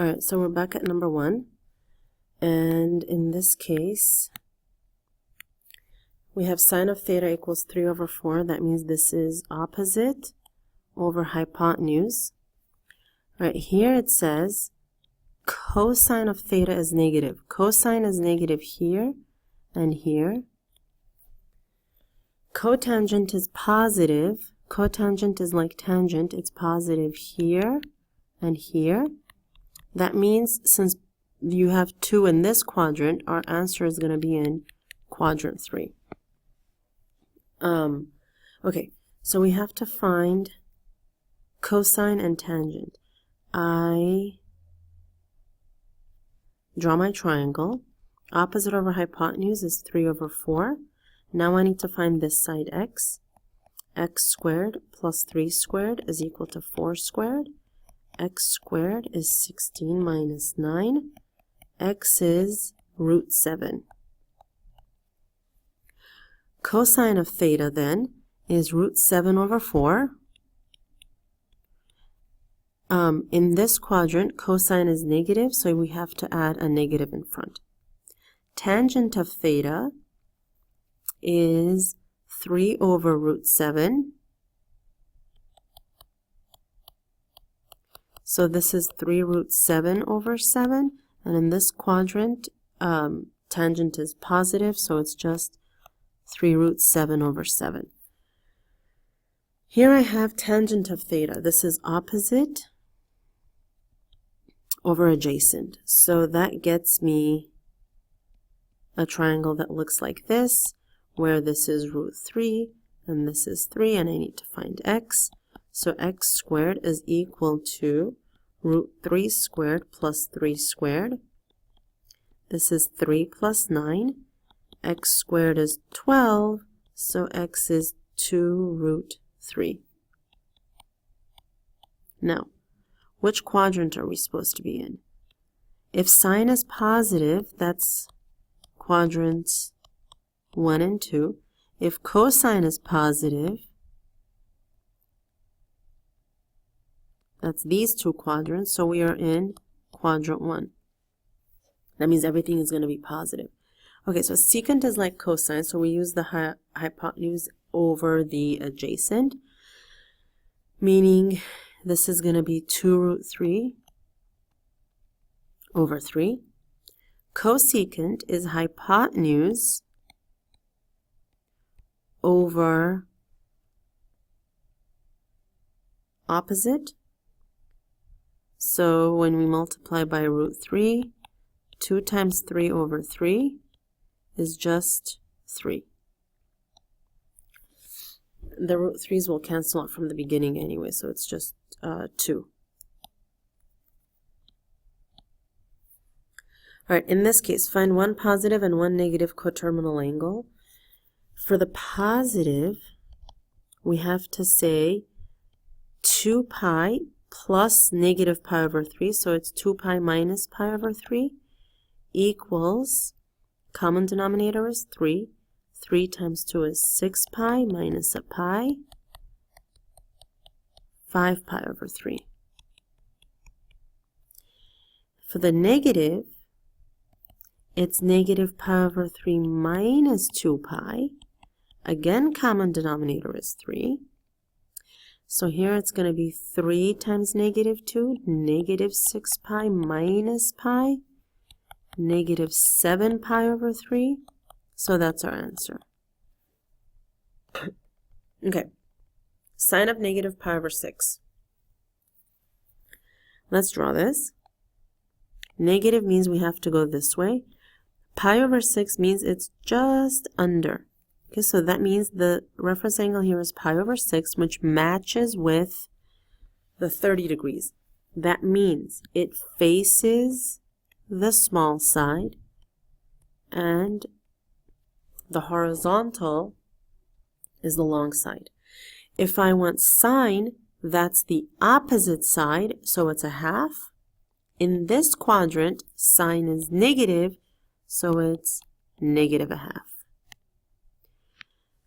All right, so we're back at number 1. And in this case, we have sine of theta equals 3 over 4. That means this is opposite over hypotenuse. All right, here it says cosine of theta is negative. Cosine is negative here and here. Cotangent is positive. Cotangent is like tangent. It's positive here and here. That means since you have 2 in this quadrant, our answer is going to be in quadrant 3. Okay, so we have to find cosine and tangent. I draw my triangle. Opposite over hypotenuse is 3 over 4. Now I need to find this side x. X squared plus 3 squared is equal to 4 squared. X squared is 16 minus 9. X is root 7. Cosine of theta then is root 7 over 4. In this quadrant, cosine is negative, so we have to add a negative in front. Tangent of theta is 3 over root 7. So this is 3 root 7 over 7. And in this quadrant, tangent is positive, so it's just 3 root 7 over 7. Here I have tangent of theta. This is opposite over adjacent. So that gets me a triangle that looks like this, where this is root 3, and this is 3, and I need to find x. So x squared is equal to root 3 squared plus 3 squared. This is 3 plus 9. X squared is 12, so x is 2 root 3. Now, which quadrant are we supposed to be in? If sine is positive, that's quadrants 1 and 2. If cosine is positive, that's these two quadrants, so we are in quadrant 1. That means everything is going to be positive. Okay, so secant is like cosine, so we use the hypotenuse over the adjacent, meaning this is going to be 2 root 3 over 3. Cosecant is hypotenuse over opposite. So when we multiply by root 3, 2 times 3 over 3 is just 3. The root 3's will cancel out from the beginning anyway, so it's just 2. All right, in this case, find one positive and one negative coterminal angle. For the positive, we have to say 2 pi plus negative pi over 3, so it's 2 pi minus pi over 3 equals, common denominator is 3. 3 times 2 is 6 pi minus a pi, 5 pi over 3. For the negative, it's negative pi over 3 minus 2 pi. Again, common denominator is 3. So here it's going to be 3 times negative 2, negative 6 pi minus pi, negative 7 pi over 3. So that's our answer. Okay, sine of negative pi over 6. Let's draw this. Negative means we have to go this way. Pi over 6 means it's just under. Okay, so that means the reference angle here is pi over 6, which matches with the 30 degrees. That means it faces the small side, and the horizontal is the long side. If I want sine, that's the opposite side, so it's a half. In this quadrant, sine is negative, so it's negative a half.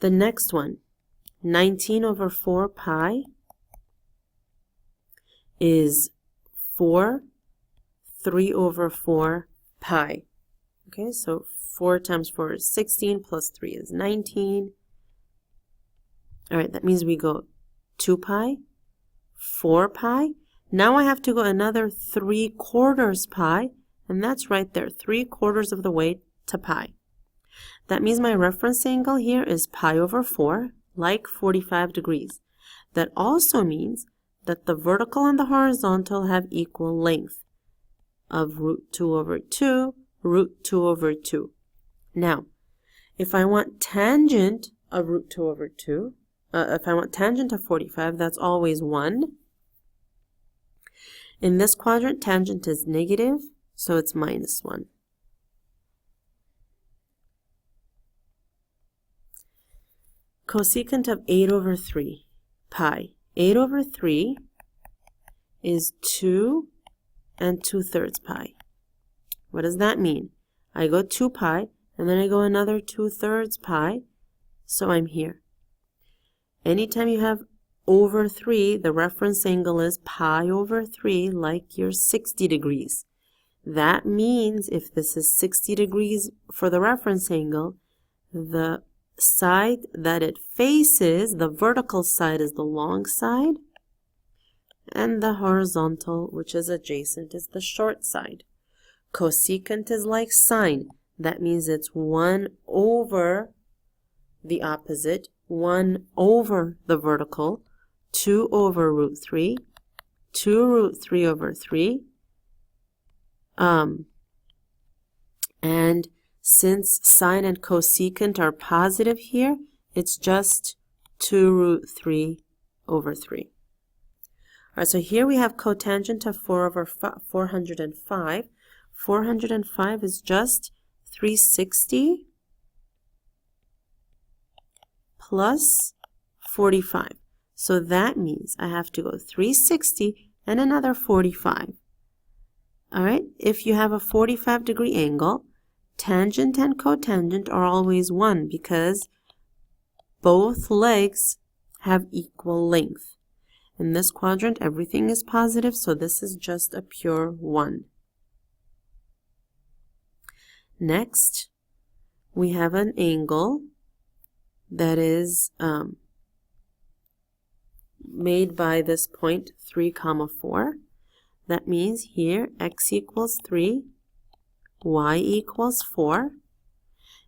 The next one, 19 over 4 pi is 4 3 over 4 pi. Okay, so 4 times 4 is 16, plus 3 is 19. All right, that means we go 2 pi, 4 pi. Now I have to go another 3/4 pi, and that's right there, 3/4 of the way to pi. That means my reference angle here is pi over 4, like 45 degrees. That also means that the vertical and the horizontal have equal length of root 2 over 2, root 2 over 2. Now, if I want tangent of root 2 over 2, if I want tangent of 45, that's always 1. In this quadrant, tangent is negative, so it's minus 1. Cosecant of 8 over 3 pi. 8 over 3 is 2 and 2/3 pi. What does that mean? I go 2 pi, and then I go another 2/3 pi, so I'm here. Anytime you have over 3, the reference angle is pi over 3, like you're 60 degrees. That means if this is 60 degrees for the reference angle, the side that it faces, the vertical side, is the long side, and the horizontal, which is adjacent, is the short side. Cosecant is like sine. That means it's 1 over the opposite, 1 over the vertical, 2 over root 3, 2 root 3 over 3. And since sine and cosecant are positive here, it's just 2 root 3 over 3. All right, so here we have cotangent of 4 over 405. 405 is just 360 plus 45. So that means I have to go 360 and another 45. All right, if you have a 45-degree angle, tangent and cotangent are always 1 because both legs have equal length. In this quadrant, everything is positive, so this is just a pure 1. Next, we have an angle that is made by this point 3, 4. That means here x equals 3, y equals 4,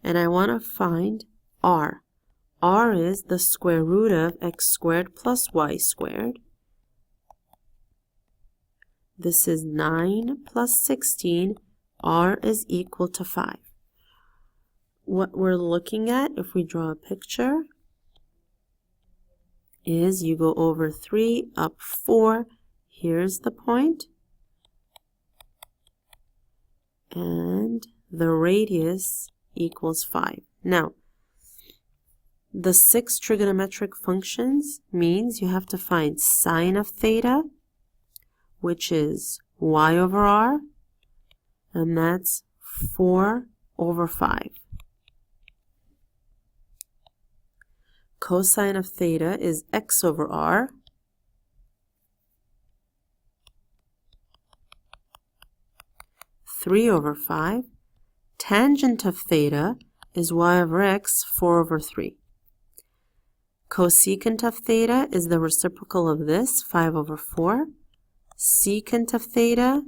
and I want to find r. R is the square root of x squared plus y squared. This is 9 plus 16. R is equal to 5. What we're looking at, if we draw a picture, is you go over 3, up 4. Here's the point. And the radius equals 5. Now, the 6 trigonometric functions means you have to find sine of theta, which is y over r, and that's 4 over 5. Cosine of theta is x over r. (3 over 5). Tangent of theta is y over x, 4 over 3. Cosecant of theta is the reciprocal of this, 5 over 4. Secant of theta,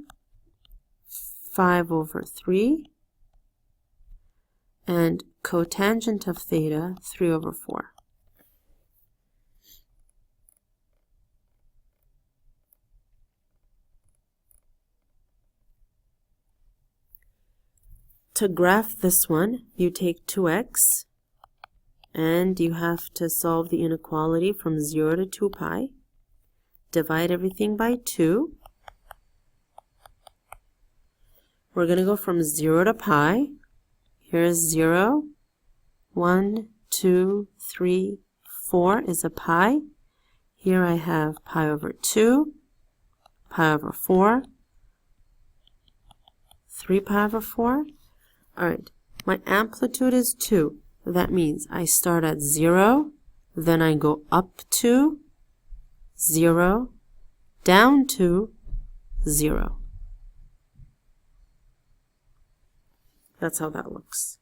5 over 3. And cotangent of theta, 3 over 4. To graph this one, you take 2x, and you have to solve the inequality from 0 to 2 pi. Divide everything by 2. We're going to go from 0 to pi. Here's 0. 1, 2, 3, 4 is a pi. Here I have pi over 2, pi over 4, 3 pi over 4. All right, my amplitude is 2. That means I start at 0, then I go up to 0, down to 0. That's how that looks.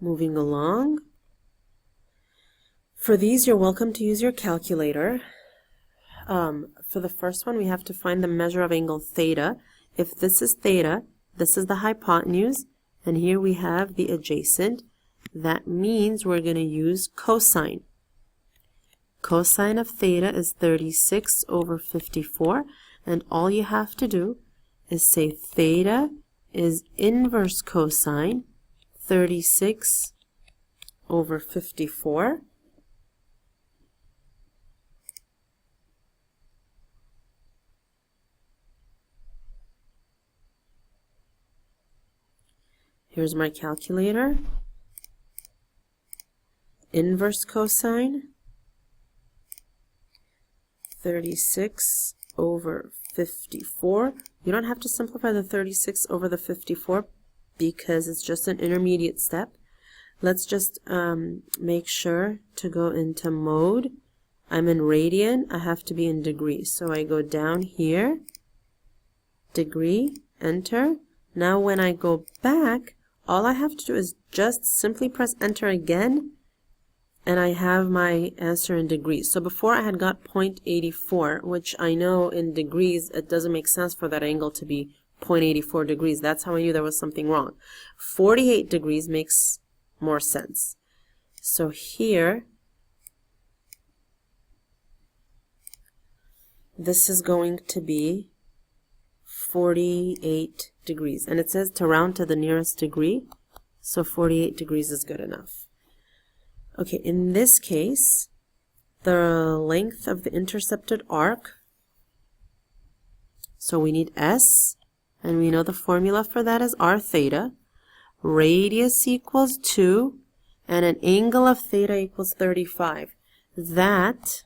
Moving along. For these, you're welcome to use your calculator. For the first one, we have to find the measure of angle theta. If this is theta, this is the hypotenuse, and here we have the adjacent. That means we're going to use cosine. Cosine of theta is 36 over 54, and all you have to do is say theta is inverse cosine 36 over 54. Here's my calculator. Inverse cosine 36 over 54. You don't have to simplify the 36 over the 54 because it's just an intermediate step. Let's just make sure to go into mode. I'm in radian. I have to be in degrees. So I go down here, degree, enter. Now when I go back, all I have to do is just simply press enter again, and I have my answer in degrees. So before I had got 0.84, which I know in degrees it doesn't make sense for that angle to be 0.84 degrees. That's how I knew there was something wrong. 48 degrees makes more sense. So here, this is going to be 48 degrees. And it says to round to the nearest degree, so 48 degrees is good enough. Okay, in this case, the length of the intercepted arc, so we need S, and we know the formula for that is r theta. Radius equals 2, and an angle of theta equals 35. That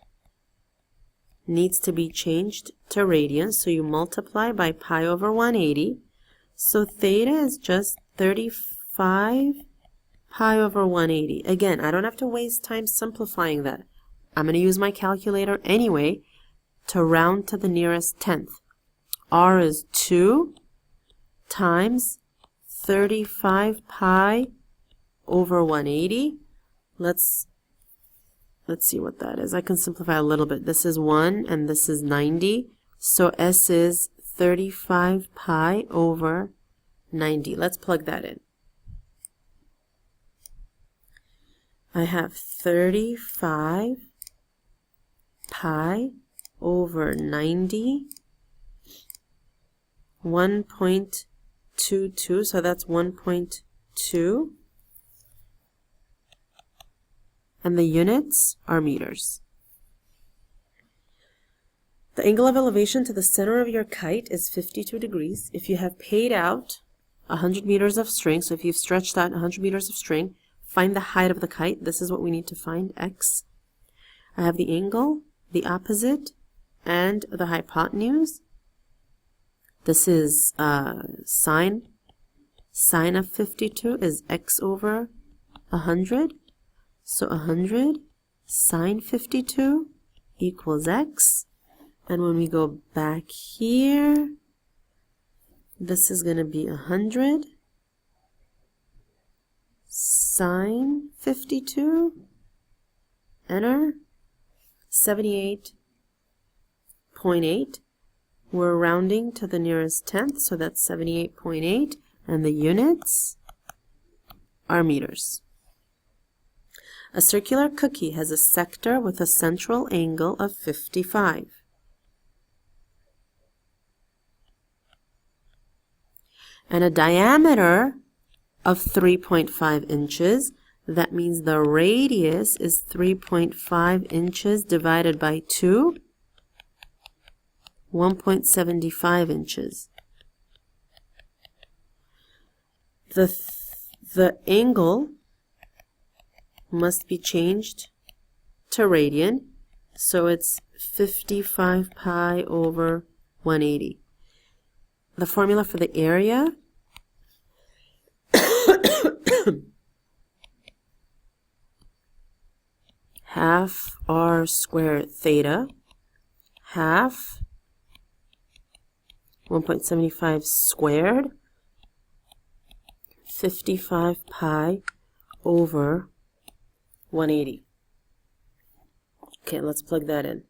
needs to be changed to radians, so you multiply by pi over 180. So theta is just 35 pi over 180. Again, I don't have to waste time simplifying that. I'm going to use my calculator anyway to round to the nearest tenth. R is 2 times 35 pi over 180. Let's see what that is. I can simplify a little bit. This is 1 and this is 90. So S is 35 pi over 90. Let's plug that in. I have 35 pi over 90, 1.22, so that's 1.2. And the units are meters. The angle of elevation to the center of your kite is 52 degrees. If you have paid out 100 meters of string, so if you've stretched out 100 meters of string, find the height of the kite. This is what we need to find, x. I have the angle, the opposite, and the hypotenuse. This is sine. Sine of 52 is x over 100. So 100 sine 52 equals x. And when we go back here, this is going to be 100 sine 52, enter, 78.8. We're rounding to the nearest tenth, so that's 78.8, and the units are meters. A circular cookie has a sector with a central angle of 55. And a diameter of 3.5 inches. That means the radius is 3.5 inches divided by 2, 1.75 inches. The angle must be changed to radian, so it's 55 pi over 180. The formula for the area half r squared theta, half 1.75 squared, 55 pi over 180. Okay, let's plug that in.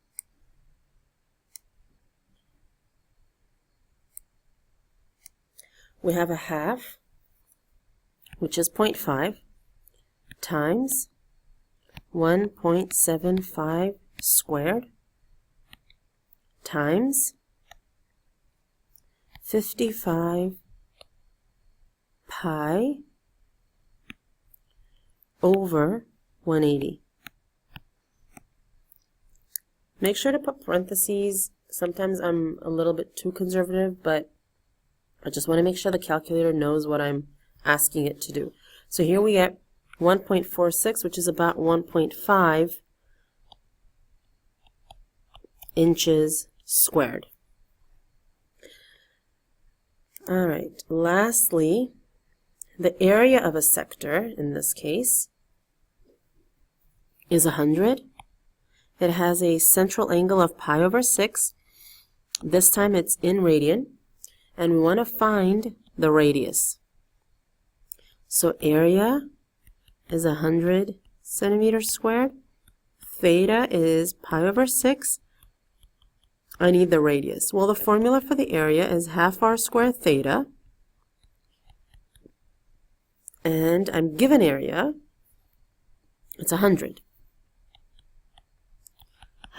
We have a half, which is 0.5, times 1.75 squared times 55 pi over 180. Make sure to put parentheses. Sometimes I'm a little bit too conservative, but I just want to make sure the calculator knows what I'm asking it to do. So here we get 1.46, which is about 1.5 inches squared. All right, lastly, the area of a sector, in this case, is 100. It has a central angle of pi over 6. This time it's in radian, and we want to find the radius. So area is 100 centimeters squared. Theta is pi over 6. I need the radius. Well, the formula for the area is half r squared theta. And I'm given area. It's 100.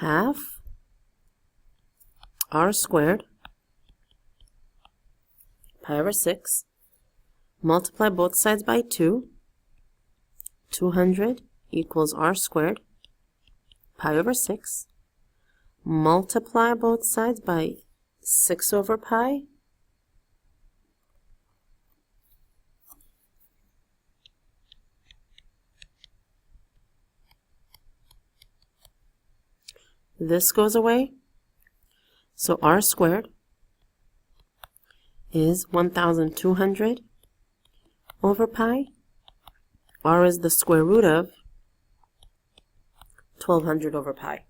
Half r squared pi over 6. Multiply both sides by 2. 200 equals r squared pi over 6. Multiply both sides by 6 over pi. This goes away. So r squared is 1,200 over pi. R is the square root of 1,200 over pi.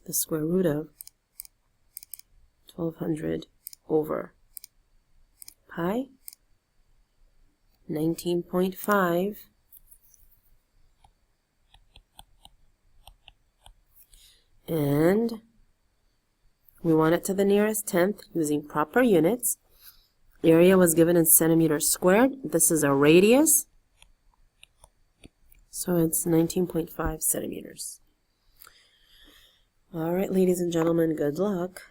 The square root of 1,200 over pi, 19.5. And we want it to the nearest tenth using proper units. Area was given in centimeters squared. This is a radius, so it's 19.5 centimeters. All right, ladies and gentlemen, good luck.